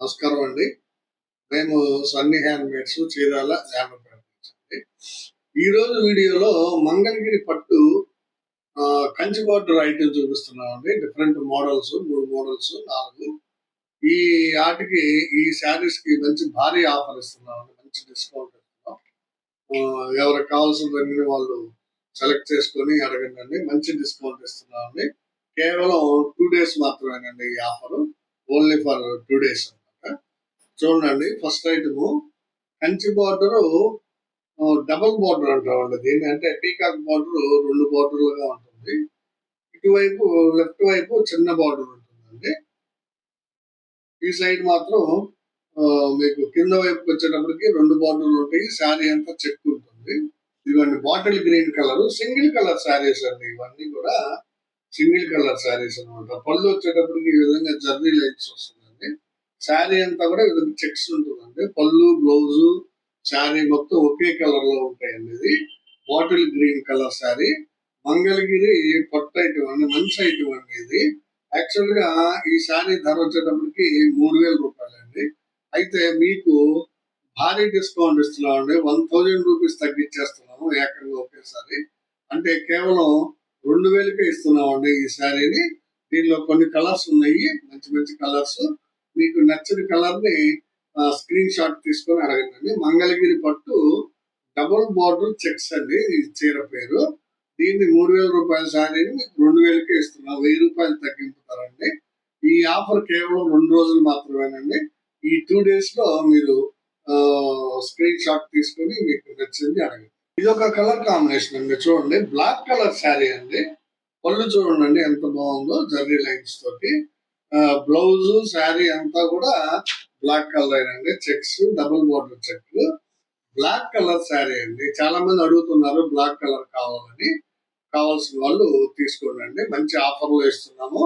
నమస్కారం అండి. మేము సన్నీ హ్యాండ్మేడ్స్ చీరాల జామపేట నుంచి. ఈరోజు వీడియోలో మంగళగిరి పట్టు కంచి బార్డర్ ఐటమ్ చూపిస్తున్నామండి. డిఫరెంట్ మోడల్స్ 3 మోడల్స్ 4 ఈ ఆటికి ఈ శారీస్ కి మంచి భారీ ఆఫర్ ఇస్తున్నామండి. మంచి డిస్కౌంట్ ఇస్తున్నాం. ఎవరికి కావాల్సిన వాళ్ళు సెలెక్ట్ చేసుకొని అడగండి. మంచి డిస్కౌంట్ ఇస్తున్నామండి. కేవలం 2 days మాత్రమేనండి ఈ ఆఫర్. Only for 2 days. చూడండి, first item Kanchi border double border అంటామండి. దీన్ని అంటే పీకాక్ బార్డర్ 2 బార్డర్లుగా ఉంటుంది. ఇటువైపు లెఫ్ట్ వైపు చిన్న బార్డర్ ఉంటుందండి. ఈ సైడ్ మాత్రం మీకు కింద వైపు వచ్చేటప్పటికి 2 బార్డర్లు ఉంటాయి. శారీ అంతా చెక్ ఉంటుంది. ఇవన్నీ bottle green colour single colour saris అండి. ఇవన్నీ కూడా సింగిల్ కలర్ శారీస్ అనమాట. పళ్ళు వచ్చేటప్పటికి ఈ విధంగా జర్నీ లైన్స్ వస్తుందండి. శారీ అంతా కూడా విధంగా చెక్స్ ఉంటుందండి. పళ్ళు బ్లౌజు శారీ మొత్తం ఒకే కలర్ లో ఉంటాయండి. ఇది bottle green colour sari. Mangalagiri పట్టు ఐటమ్ అండి. మంచి ఐటమ్ అండి ఇది. యాక్చువల్ గా ఈ శారీ ధర వచ్చేటప్పటికి 3000 రూపాయలండి. అయితే మీకు భారీ డిస్కౌంట్ ఇస్తున్నామండి. 1000 రూపీస్ తగ్గించేస్తున్నాము ఏకంగా ఒకేసారి. అంటే కేవలం 2000కే ఇస్తున్నామండి ఈ శారీని. దీనిలో కొన్ని కలర్స్ ఉన్నాయి, మంచి మంచి కలర్స్. మీకు నచ్చిన కలర్ ని స్క్రీన్ షాట్ తీసుకొని అడగండి. మంగళగిరి పట్టు డబుల్ బార్డర్ చెక్స్ అండి ఈ చీర పేరు. దీన్ని 3000 రూపాయల శారీని మీకు 2000కే ఇస్తున్నాం. 1000 రూపాయలు తగ్గింపుతారండి. ఈ ఆఫర్ కేవలం 2 రోజులు మాత్రమేనండి. ఈ 2 days లో మీరు స్క్రీన్ షాట్ తీసుకొని మీకు నచ్చింది అడగండి. ఇది ఒక కలర్ కాంబినేషన్ అండి. చూడండి, బ్లాక్ కలర్ శారీ అండి. పళ్ళు చూడండి ఎంత బాగుందో, జర్రీ లైన్స్ తోటి. బ్లౌజ్ శారీ అంతా కూడా బ్లాక్ కలర్ అండి. Checks double border check black colour sari అండి. చాలా మంది అడుగుతున్నారు బ్లాక్ కలర్ కావాలని. కావాల్సిన వాళ్ళు తీసుకోండి. మంచి ఆఫర్లో ఇస్తున్నాము.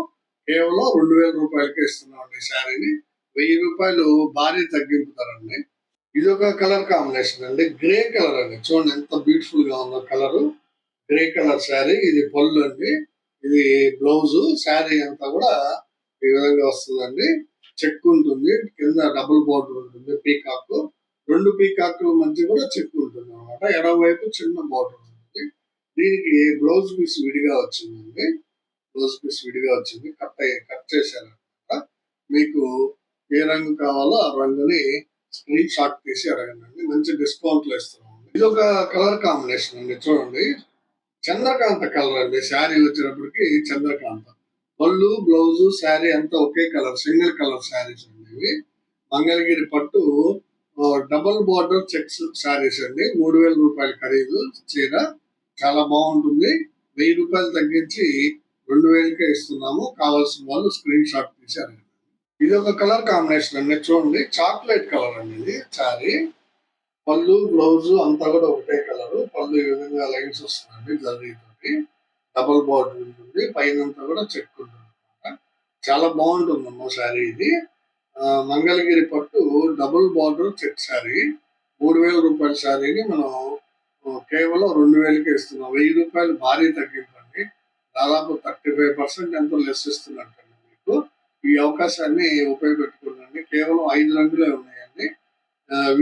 కేవలం 2000 రూపాయలకే ఇస్తున్నామండి శారీని. 1000 రూపాయలు భారీ తగ్గింపుతారండి. ఇది ఒక కలర్ కాంబినేషన్ అండి. గ్రే కలర్ అండి. చూడండి ఎంత బ్యూటిఫుల్ గా ఉందో కలరు. Grey colour sari. ఇది పళ్ళు అండి. ఇది బ్లౌజ్. శారీ అంతా కూడా ఈ విధంగా వస్తుందండి. చెక్ ఉంటుంది. కింద డబుల్ బార్డర్ ఉంటుంది. పీకాక్ 2 పీకాక్ మధ్య కూడా చెక్ ఉంటుంది అనమాట. ఎడమ వైపు చిన్న బార్డర్ ఉంటుంది. దీనికి బ్లౌజ్ పీస్ విడిగా వచ్చిందండి. బ్లౌజ్ పీస్ విడిగా వచ్చింది. కట్ చేశారనమాట. మీకు ఏ రంగు కావాలో ఆ రంగుని స్క్రీన్ షాట్ తీసి అడగండి. మంచి డిస్కౌంట్ లో ఇస్తున్నాం. ఇది ఒక కలర్ కాంబినేషన్ అండి. చూడండి, చంద్రకాంత కలర్ అండి. శారీ వచ్చేటప్పటికి చంద్రకాంత. పళ్ళు బ్లౌజ్ శారీ అంతా ఒకే కలర్, సింగిల్ కలర్ శారీస్ అండి ఇవి. మంగళగిరి పట్టు డబుల్ బార్డర్ చెక్స్ శారీస్ అండి. 3000 రూపాయల ఖరీదు చీర. చాలా బాగుంటుంది. 1000 రూపాయలు తగ్గించి 2000కే ఇస్తున్నాము. కావాల్సిన వాళ్ళు స్క్రీన్ షాట్ తీశారు. ఇది ఒక కలర్ కాంబినేషన్ అండి. చూడండి, చాక్లెట్ కలర్ అండి ఇది శారీ. పళ్ళు బ్లౌజ్ అంతా కూడా ఒకటే కలర్. పళ్ళు ఈ విధంగా లైన్స్ వస్తుందండి జరీతోటి. డబుల్ బార్డర్ ఉంటుంది. పైన అంతా కూడా చెక్ ఉంటుంది. చాలా బాగుంటుందమ్మా శారీ ఇది. మంగళగిరి పట్టు డబుల్ బార్డర్ చెక్ శారీ. 3000 రూపాయల శారీని మనం కేవలం 2000కే ఇస్తున్నాం. 1000 రూపాయలు భారీ తగ్గింపండి. దాదాపు 35% ఎంతో లెస్ ఇస్తున్నట్టండి మీకు. ఈ అవకాశాన్ని ఉపయోగపెట్టుకోండి. కేవలం 5 రంగులే ఉన్నాయండి.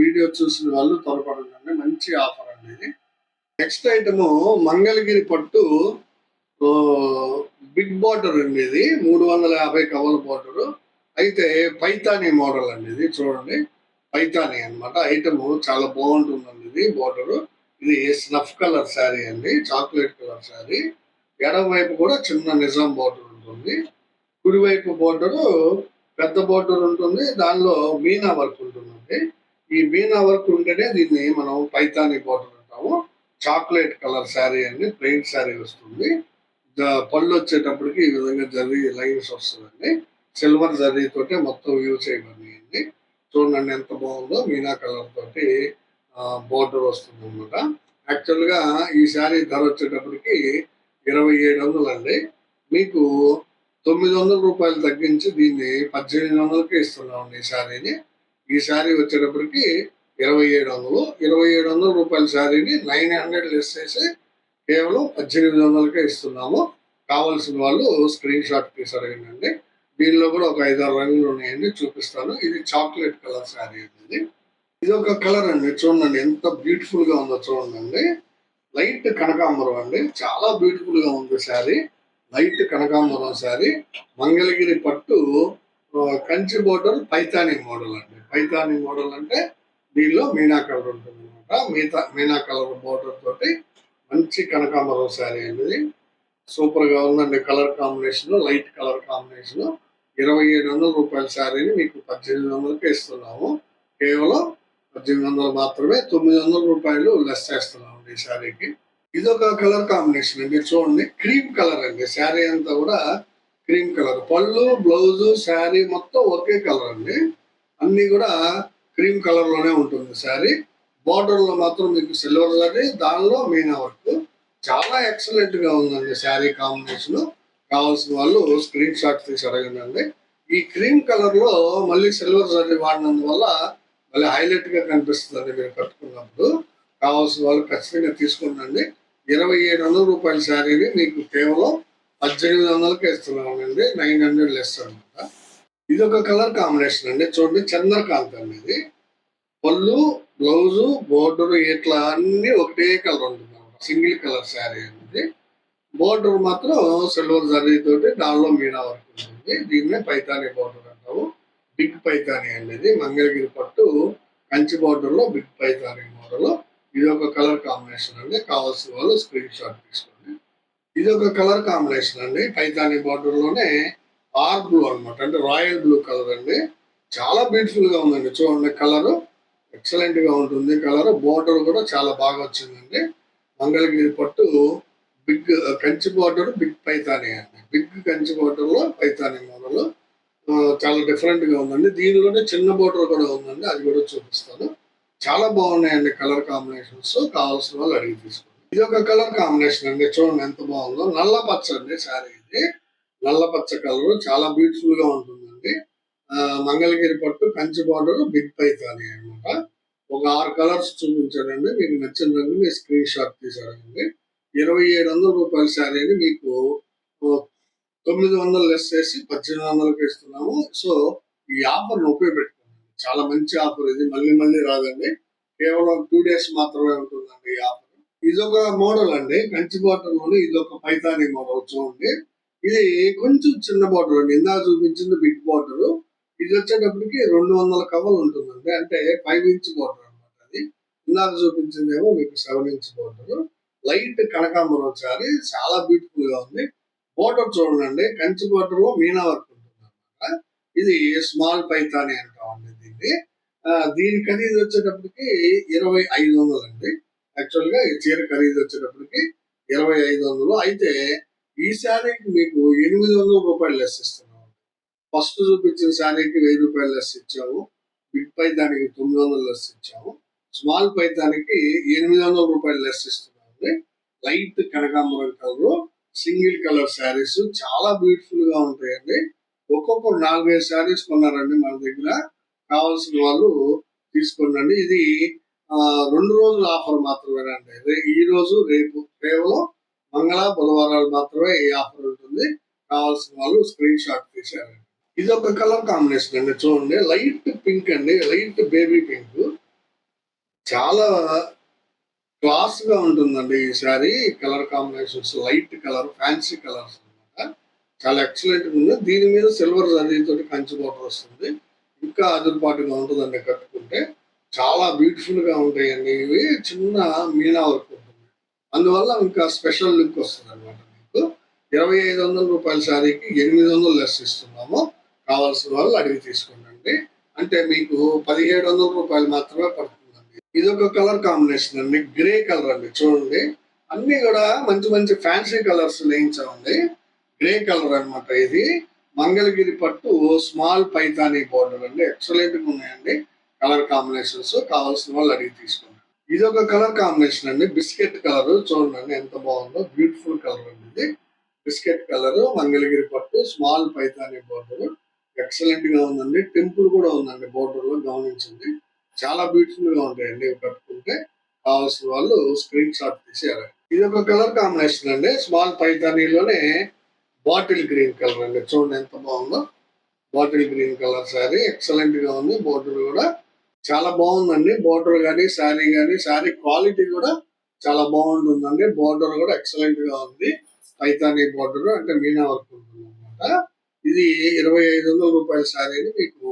వీడియో చూసిన వాళ్ళు త్వరపడండి. మంచి ఆఫర్ అండి ఇది. నెక్స్ట్ ఐటమ్ మంగళగిరి పట్టు బిగ్ బార్డర్ అండి. ఇది 350 కవల బార్డర్. అయితే పైతానీ మోడల్ అండి ఇది. చూడండి, పైతానీ అనమాట. ఐటమ్ చాలా బాగుంటుందండి ఇది. బార్డర్ ఇది స్నఫ్ కలర్ శారీ అండి. Chocolate colour sari. ఎడమ వైపు కూడా చిన్న నిజాం బార్డర్ ఉంటుంది. కుడివైపు బార్డర్ పెద్ద బార్డర్ ఉంటుంది. దానిలో మీనా వర్క్ ఉంటుందండి. ఈ మీనా వర్క్ ఉంటేనే దీన్ని మనం పైతానీ బార్డర్ అంటాము. చాక్లెట్ కలర్ శారీ అండి. ప్లెయిన్ శారీ వస్తుంది. పళ్ళు వచ్చేటప్పటికి ఈ విధంగా జరీ లైన్స్ వస్తుందండి. సిల్వర్ జరీ తోటి మొత్తం యూజ్ చేయబడింది. చూడండి ఎంత బాగుందో. మీనా కలర్ తోటి బోర్డర్ వస్తుంది అనమాట. యాక్చువల్ గా ఈ శారీ ధర వచ్చేటప్పటికి 2700 అండి. మీకు 900 రూపాయలు తగ్గించి దీన్ని 1800కే ఇస్తున్నామండి ఈ శారీని. ఈ శారీ వచ్చేటప్పటికి 2700 రూపాయల శారీని 900 లెస్ చేసి కేవలం 1800కే ఇస్తున్నాము. కావాల్సిన వాళ్ళు స్క్రీన్ షాట్ తీసి అడగండి. దీనిలో కూడా ఒక 5-6 రంగులు ఉన్నాయండి, చూపిస్తాను. ఇది చాక్లెట్ కలర్ శారీ అండి. ఇది ఒక కలర్ అండి, చూడండి ఎంత బ్యూటిఫుల్ గా ఉందో చూడండి. లైట్ కనకాంబరం అండి, చాలా బ్యూటిఫుల్ గా ఉంది శారీ. లైట్ కనకాంబరం శారీ, మంగళగిరి పట్టు, కంచి బోర్డర్, పైతానీ మోడల్ అండి. పైతానీ మోడల్ అంటే దీనిలో మీనా కలర్ ఉంటుంది అనమాట. మీనా కలర్ బోర్డర్ తోటి మంచి కనకాంబరం శారీ అండి. సూపర్ గా ఉందండి. Colour combination, light colour combination. 2700 రూపాయల శారీని మీకు 1800కి ఇస్తున్నాము. కేవలం 1800 మాత్రమే. 900 రూపాయలు లెస్ చేస్తున్నాము ఈ శారీకి. ఇదొక కలర్ కాంబినేషన్ అండి, చూడండి. క్రీమ్ కలర్ అండి, శారీ అంతా కూడా క్రీమ్ కలర్. పళ్ళు, బ్లౌజ్, శారీ మొత్తం ఒకే కలర్ అండి. అన్ని కూడా క్రీమ్ కలర్ లోనే ఉంటుంది శారీ. బార్డర్ లో మాత్రం మీకు సిల్వర్ జరీ, దానిలో మీనా వర్క్. చాలా ఎక్సలెంట్ గా ఉందండి శారీ కాంబినేషన్. కావాల్సిన వాళ్ళు స్క్రీన్ షాట్ తీసి అడగండి. ఈ క్రీమ్ కలర్ లో మళ్ళీ సిల్వర్ జరీ వాడినందువల్ల మళ్ళీ హైలైట్ గా కనిపిస్తుంది మీరు కట్టుకున్నప్పుడు. కావాల్సిన వాళ్ళు ఖచ్చితంగా తీసుకోండి. 2700 రూపాయల శారీని మీకు కేవలం 1800కి ఇస్తున్నామండి. 900 లెస్ అనమాట. ఇది ఒక కలర్ కాంబినేషన్ అండి, చూడండి. చంద్రకాంత్ అండి ఇది. పళ్ళు, బ్లౌజ్, బోర్డర్ ఇట్లా అన్ని ఒకటే కలర్ ఉంటుంది, సింగిల్ కలర్ శారీ అనేది. బోర్డర్ మాత్రం సిల్వర్ జరీ తోటి, దానిలో మీనా వర్క్ ఉంటుంది. దీన్నే పైతానీ బోర్డర్ అంటాము. బిగ్ పైతానీ అండి ఇది. మంగళగిరి పట్టు కంచి బోర్డర్ లో బిగ్ పైతానీ మోడల్. ఇది ఒక కలర్ కాంబినేషన్ అండి. కావాల్సిన వాళ్ళు స్క్రీన్ షాట్ తీసుకోండి. ఇది ఒక కలర్ కాంబినేషన్ అండి, పైతానీ బార్డర్ లోనే ఆర్ బ్లూ అనమాట, అంటే రాయల్ బ్లూ కలర్ అండి. చాలా బ్యూటిఫుల్ గా ఉందండి, చూడండి. కలర్ ఎక్సలెంట్ గా ఉంటుంది. కలర్ బోర్డర్ కూడా చాలా బాగా వచ్చిందండి. మంగళగిరి పట్టు big Kanchi border, big Paithani అండి. బిగ్ కంచి బోర్డర్ లో పైతానీ మోడల్. చాలా డిఫరెంట్ గా ఉందండి. దీనిలోనే చిన్న బోర్డర్ కూడా ఉందండి, అది కూడా చూపిస్తాను. చాలా బాగున్నాయండి కలర్ కాంబినేషన్స్. కావాల్సిన వాళ్ళు అడిగి తీసుకోండి. ఇది ఒక కలర్ కాంబినేషన్ అండి, చూడండి ఎంత బాగుందో. నల్ల పచ్చ అండి శారీ ఇది. నల్ల పచ్చ కలర్ చాలా బ్యూటిఫుల్ గా ఉంటుందండి. మంగళగిరి పట్టు కంచి బార్డర్, బిగ్ పైతానీ అనమాట. ఒక 6 కలర్స్ చూపించానండి, మీకు నచ్చిన రంగు మీ స్క్రీన్ షాట్ తీసారండి. 2700 రూపాయల శారీని మీకు 900 లెస్ చేసి 1800కి ఇస్తున్నాము. సో ఈ ఆఫర్ ఉపయోగపెట్టుకోండి, చాలా మంచి ఆఫర్ ఇది. మళ్ళీ మళ్ళీ రాదండి, కేవలం 2 డేస్ మాత్రమే ఉంటుందండి ఈ ఆఫర్. ఇదొక మోడల్ అండి, కంచి బార్డర్ లోని ఇదొక పైతానీ మోడల్, చూడండి. ఇది కొంచెం చిన్న బార్డర్ అండి, ఇందాక చూపించింది బిగ్ బార్డర్. ఇది వచ్చేటప్పటికి 200 కవర్ ఉంటుందండి, అంటే 5 ఇంచ్ బార్డర్ అనమాట. అది ఇందాక చూపించిందేమో మీకు 7 ఇంచ్ బార్డర్. లైట్ కనకాంబరం శారీ, చాలా బ్యూటిఫుల్ గా ఉంది. బార్డర్ చూడండి, కంచి బార్డర్ లో మీనా వర్క్ ఉంటుంది అనమాట. ఇది స్మాల్ పైతానీ అంటామండి దీన్ని. దీని ఖరీదు వచ్చేటప్పటికి 2500 అండి. యాక్చువల్ గా ఈ చీర ఖరీదు వచ్చేటప్పటికి 2500. అయితే ఈ శారీకి మీకు 800 రూపాయలు లెస్ ఇస్తున్నాము. ఫస్ట్ చూపించిన శారీకి 1000 రూపాయలు లెస్ ఇచ్చాము. బిగ్ పైతానికి 900 లెస్ ఇచ్చాము. స్మాల్ పైతానికి 800 రూపాయలు లెస్ ఇస్తున్నామండి. లైట్ కనకాంబరం కలర్, సింగిల్ కలర్ శారీస్ చాలా బ్యూటిఫుల్ గా ఉంటాయండి. ఒక్కొక్కరు 4-5 శారీస్ కొన్నారండి మన దగ్గర. కావాల్సిన వాళ్ళు తీసుకోండి. ఇది 2 రోజుల ఆఫర్ మాత్రమేనండి. ఈ రోజు రేపు కేవలం మంగళ, బుధవారాలు మాత్రమే ఈ ఆఫర్ ఉంటుంది. కావాల్సిన వాళ్ళు స్క్రీన్ షాట్ తీసారండి. ఇది ఒక కలర్ కాంబినేషన్ అండి, చూడండి. లైట్ పింక్ అండి, లైట్ బేబీ పింక్. చాలా క్లాస్ గా ఉంటుందండి ఈ sorry. Colour combinations light colour, fancy colours అనమాట. చాలా ఎక్సలెంట్ ఉంది. దీని మీద సిల్వర్ జరీతో కంచి బోర్డర్ వస్తుంది. ఇంకా అదురుపాటుగా ఉంటుందండి కట్టుకుంటే. చాలా బ్యూటిఫుల్ గా ఉంటాయండి ఇవి. చిన్న మీనా వర్క్ ఉంటుంది, అందువల్ల ఇంకా స్పెషల్ లుక్ వస్తుంది అనమాట మీకు. 2500 రూపాయల శారీకి 800 లెస్ ఇస్తున్నాము. కావాల్సిన వాళ్ళు అడిగి తీసుకోండి. అంటే మీకు 1700 రూపాయలు మాత్రమే పడుతుందండి. ఇది ఒక కలర్ కాంబినేషన్ అండి, గ్రే కలర్ అండి, చూడండి. అన్ని కూడా మంచి మంచి ఫ్యాన్సీ కలర్స్ వేయించామండి. గ్రే కలర్ అనమాట ఇది. మంగళగిరి పట్టు స్మాల్ పైతానీ బోర్డర్ అండి, ఎక్సలెంట్ గా ఉన్నాయండి కలర్ కాంబినేషన్స్. కావాల్సిన వాళ్ళు అడిగి తీసుకోండి. ఇది ఒక కలర్ కాంబినేషన్ అండి, బిస్కెట్ కలర్, చూడండి ఎంత బాగుందో. బ్యూటిఫుల్ కలర్ అండి ఇది. బిస్కెట్ కలర్, మంగళగిరి పట్టు, స్మాల్ పైతానీ బోర్డర్. ఎక్సలెంట్ గా ఉందండి. టెంపుల్ కూడా ఉందండి బోర్డర్ లో, గమనించండి. చాలా బ్యూటిఫుల్ గా ఉంటాయండి ఇవి కట్టుకుంటే. కావాల్సిన వాళ్ళు స్క్రీన్ షాట్ తీసేయాలి. ఇది ఒక కలర్ కాంబినేషన్ అండి, స్మాల్ పైతానీలోనే బాటిల్ గ్రీన్ కలర్ అండి, చూడండి ఎంత బాగుందో. Bottle green colour sari excellent గా ఉంది. బోర్డర్ కూడా చాలా బాగుందండి. బోర్డర్ కానీ శారీ క్వాలిటీ కూడా చాలా బాగుంటుందండి. బోర్డర్ కూడా ఎక్సలెంట్ గా ఉంది. పైతానీ బోర్డర్ అంటే మీనా వర్క్ ఉంటుంది అనమాట. ఇది 2500 రూపాయల శారీని మీకు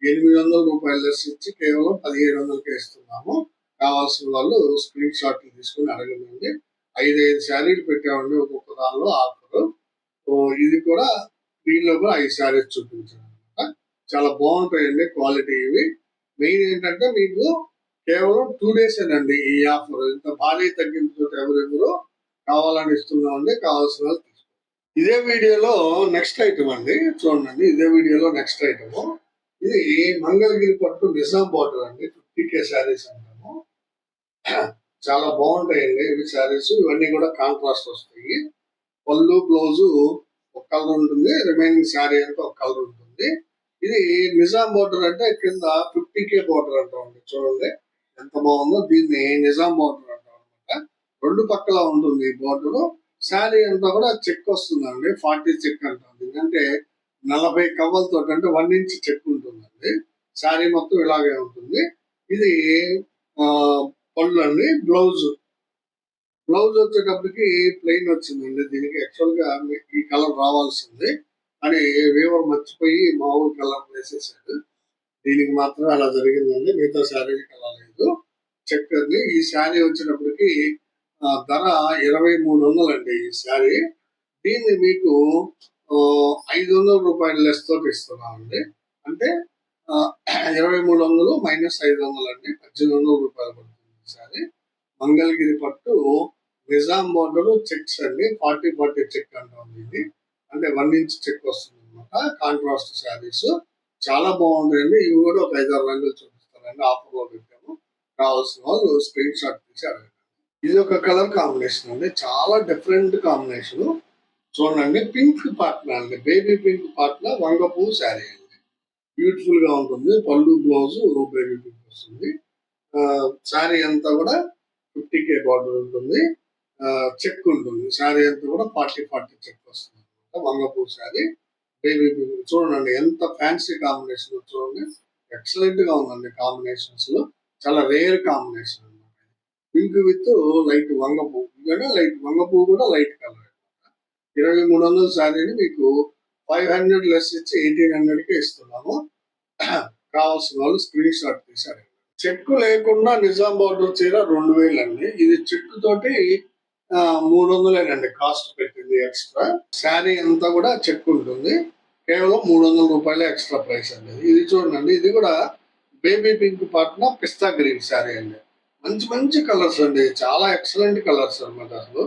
800 రూపాయలు లెస్ ఇచ్చి కేవలం 1700కే ఇస్తున్నాము. కావాల్సిన వాళ్ళు స్క్రీన్ షాట్లు తీసుకుని అడగండి. 5 శారీలు పెట్టామండి ఒక్కొక్క దానిలో ఆఫర్. ఇది కూడా దీనిలో కూడా 5 శారీస్ చూపించాను అనమాట. చాలా బాగుంటాయండి క్వాలిటీ ఇవి. మెయిన్ ఏంటంటే మీకు కేవలం 2 days ఏనండి ఈ ఆఫర్. ఇంత భారీ తగ్గింపుతో ఎవరెవరో కావాలని ఇస్తున్నామండి. కావాల్సిన వాళ్ళు తీసుకోండి. ఇదే వీడియోలో నెక్స్ట్ ఐటమ్ అండి, చూడండి. ఇదే వీడియోలో నెక్స్ట్ ఐటమ్ ఇది మంగళగిరి పట్టు నిజాం బార్డర్ అండి. 50K శారీస్ అంటాము. చాలా బాగుంటాయండి ఇవి శారీస్. ఇవన్నీ కూడా కాంట్రాస్ట్ వస్తాయి. పళ్ళు బ్లౌజు ఒక కలర్ ఉంటుంది, రిమైనింగ్ శారీ అంతా ఒక కలర్ ఉంటుంది. ఇది నిజాం బార్డర్ అంటే కింద 50K బార్డర్ అంటామండి. చూడండి ఎంత బాగుందో. దీన్ని నిజాం బార్డర్ అంటాం అనమాట. రెండు పక్కల ఉంటుంది ఈ బార్డర్. శారీ అంతా కూడా చెక్ వస్తుందండి. 40 చెక్ అంటాం. ఎందుకంటే 40 కవ్వలతో అంటే 1 inch చెక్ ఉంటుందండి. శారీ మొత్తం ఇలాగే ఉంటుంది. ఇది పళ్ళు అండి. బ్లౌజ్ వచ్చేటప్పటికి ప్లెయిన్ వచ్చిందండి. దీనికి యాక్చువల్ గా ఈ కలర్ రావాల్సింది అని వీవర్ మర్చిపోయి మామూలు కలర్ వేసేసాడు. దీనికి మాత్రం అలా జరిగిందండి. మిగతా శారీకి అలా లేదు. చెక్ అండి. ఈ శారీ వచ్చేటప్పటికి ధర 2300 అండి ఈ శారీ. దీన్ని మీకు 500 రూపాయల లెస్ తోటి ఇస్తున్నామండి. అంటే 2300 మైనస్ 500 అండి. 1800 రూపాయలు పడుతుంది శారీ. మంగళగిరి పట్టు నిజాం బోర్డర్ చెక్స్ అండి. 40 చెక్ అంటాం ఇది. అంటే 1 inch చెక్ వస్తుంది అనమాట. కాంట్రాస్ట్ శారీస్ చాలా బాగుంటాయండి. ఇవి కూడా ఒక 5-6 రంగులు చూపిస్తానండి. ఆఫర్ లో పెట్టాము. కావాల్సిన వాళ్ళు స్క్రీన్ షాట్ తీసి అడగండి. ఇది ఒక కలర్ కాంబినేషన్ అండి. చాలా డిఫరెంట్ కాంబినేషన్. చూడండి, పింక్ పాట్నా అండి. బేబీ పింక్ పాట్నా వంగపూ శారీ అండి. బ్యూటిఫుల్ గా ఉంటుంది. పళ్ళు బ్లౌజ్ బేబీ పింక్ వస్తుంది. శారీ అంతా కూడా 50K బార్డర్ ఉంటుంది. చెక్ ఉంటుంది. శారీ అంతా కూడా 40 చెక్ వస్తుంది అనమాట. వంగపూ శారీ బేబీ పింక్. చూడండి ఎంత ఫ్యాన్సీ కాంబినేషన్. చూడండి ఎక్సలెంట్ గా ఉందండి. కాంబినేషన్స్ లో చాలా రేర్ కాంబినేషన్ అనమాట. పింక్ విత్ లైట్ వంగపూ. లైట్ వంగపూ కూడా లైట్ కలర్. 2300 శారీని మీకు 500 లెస్ ఇచ్చి 1800కే ఇస్తున్నాము. కావాల్సిన వాళ్ళు స్క్రీన్ షాట్ తీసారు. చెక్ లేకుండా నిజాం బార్డర్ చీర 2000 అండి. ఇది చెక్ తోటి 300 కాస్ట్ పెట్టింది ఎక్స్ట్రా. శారీ అంతా కూడా చెక్ ఉంటుంది. కేవలం 300 రూపాయలు ఎక్స్ట్రా ప్రైస్ అండి. ఇది చూడండి, ఇది కూడా బేబీ పింక్ పాట్న పిస్తా గ్రీన్ శారీ అండి. మంచి కలర్స్ అండి. చాలా ఎక్సలెంట్ కలర్స్ అనమాట. అసలు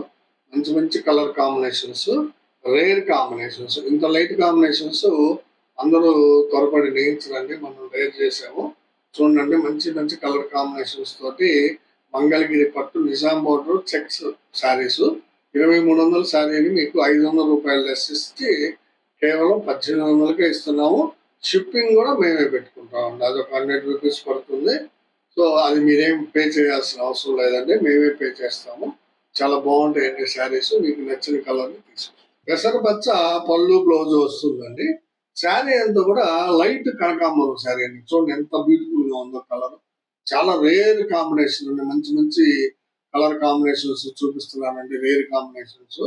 మంచి కలర్ కాంబినేషన్స్, రేర్ కాంబినేషన్స్. ఇంత లైట్ కాంబినేషన్స్ అందరూ త్వరపడి నేయించరండి. మనం రేర్ చేసాము. చూడండి మంచి కలర్ కాంబినేషన్స్ తోటి మంగళగిరి పట్టు నిజాం బోర్డర్ చెక్స్ శారీస్ 2300 శారీని మీకు 500 రూపాయలు లెస్ ఇచ్చి కేవలం 1800కే ఇస్తున్నాము. షిప్పింగ్ కూడా మేమే పెట్టుకుంటామండి. అదొక 100 రూపీస్ పడుతుంది. సో అది మీరేం పే చేయాల్సిన అవసరం లేదండి. మేమే పే చేస్తాము. చాలా బాగుంటాయండి శారీస్. మీకు నచ్చిన కలర్ ని తీసుకోండి. పెసరపచ్చ పళ్ళు బ్లౌజ్ వస్తుందండి. శారీ అంతా కూడా లైట్ కనకాంబరం శారీ అండి. చూడండి ఎంత బ్యూటిఫుల్ గా ఉందో కలర్. చాలా రేర్ కాంబినేషన్ అండి. మంచి కలర్ కాంబినేషన్స్ చూపిస్తున్నానండి. Rare combinations.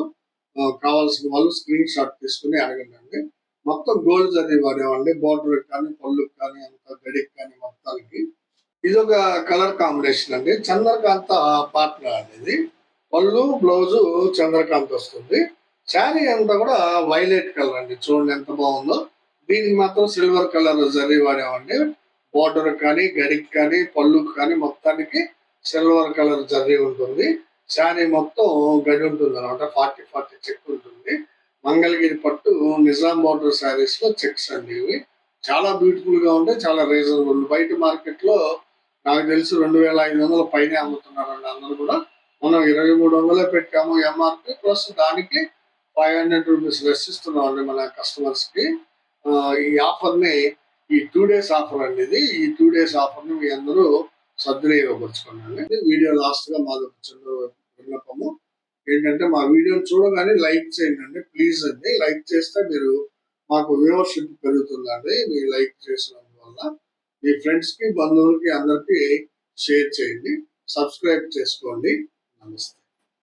కావాల్సిన వాళ్ళు స్క్రీన్ షాట్ తీసుకుని అడగండి. మొత్తం గోల్డ్ జరీ వాడేవండి. బోర్డర్ కానీ పళ్ళుకి కానీ అంత గడికి కానీ మొత్తానికి. ఇది ఒక కలర్ కాంబినేషన్ అండి. చంద్రకాంత పాట్న అనేది పళ్ళు బ్లౌజ్ చంద్రకాంత్ వస్తుంది. శారీ అంతా కూడా వైలెట్ కలర్ అండి. చూడండి ఎంత బాగుందో. దీనికి మాత్రం సిల్వర్ కలర్ జరీ వాడామండి. బోర్డర్ కానీ గడికి కానీ పళ్ళుకి కానీ మొత్తానికి సిల్వర్ కలర్ జరీ ఉంటుంది. శారీ మొత్తం గడి ఉంటుంది అనమాట. 40 చెక్ ఉంటుంది. మంగళగిరి పట్టు నిజాం బోర్డర్ శారీస్ లో చెక్స్ అండి. ఇవి చాలా బ్యూటిఫుల్ గా ఉంటాయి. చాలా రీజనబుల్. బయట మార్కెట్ లో నాకు తెలిసి 2500 పైన అమ్ముతున్నారండి అందరూ కూడా. మనం 2300 పెట్టాము ఎంఆర్పి. ప్లస్ దానికి 500 రూపీస్ లెస్ ఇస్తున్నాం అండి మన కస్టమర్స్ కి. ఈ ఆఫర్ ని ఈ 2 days ఆఫర్ అండి ఇది. ఈ 2 days ఆఫర్ ని మీ అందరూ సద్వినియోగపరచుకోండి. వీడియో లాస్ట్ గా మాది చిన్న విన్నపము ఏంటంటే మా వీడియోని చూడగానే లైక్ చేయండి. ప్లీజ్ అండి. లైక్ చేస్తే మీరు మాకు వ్యూవర్షిప్ పెరుగుతుందండి. మీ లైక్ చేసినందువల్ల మీ ఫ్రెండ్స్కి, బంధువులకి అందరికీ షేర్ చేయండి. సబ్స్క్రైబ్ చేసుకోండి. నమస్తే.